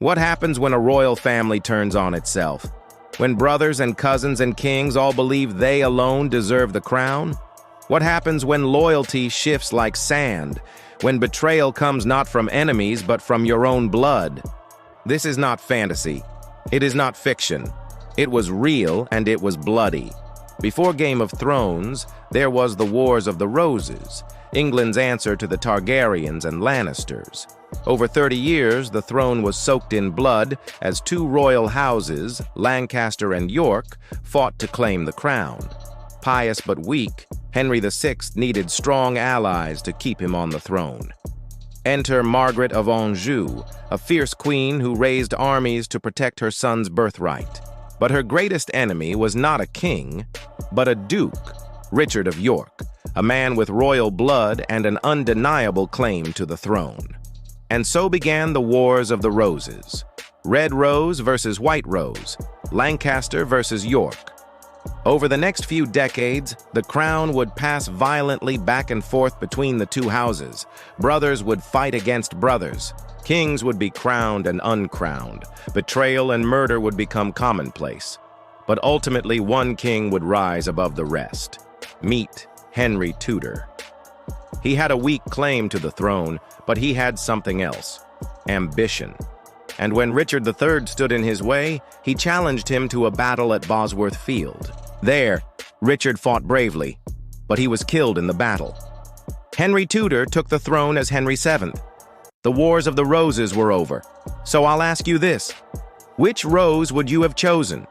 What happens when a royal family turns on itself? When brothers and cousins and kings all believe they alone deserve the crown? What happens when loyalty shifts like sand? When betrayal comes not from enemies but from your own blood? This is not fantasy. It is not fiction. It was real and it was bloody. Before Game of Thrones, there was the Wars of the Roses, England's answer to the Targaryens and Lannisters. Over 30 years, the throne was soaked in blood as two royal houses, Lancaster and York, fought to claim the crown. Pious but weak, Henry VI needed strong allies to keep him on the throne. Enter Margaret of Anjou, a fierce queen who raised armies to protect her son's birthright. But her greatest enemy was not a king, but a duke, Richard of York, a man with royal blood and an undeniable claim to the throne. And so began the Wars of the Roses. Red Rose versus White Rose, Lancaster versus York. Over the next few decades, the crown would pass violently back and forth between the two houses. Brothers would fight against brothers. Kings would be crowned and uncrowned. Betrayal and murder would become commonplace. But ultimately, one king would rise above the rest. Meet Henry Tudor. He had a weak claim to the throne, but he had something else: ambition. And when Richard III stood in his way, he challenged him to a battle at Bosworth Field. There, Richard fought bravely, but he was killed in the battle. Henry Tudor took the throne as Henry VII. The Wars of the Roses were over. So I'll ask you this: which rose would you have chosen?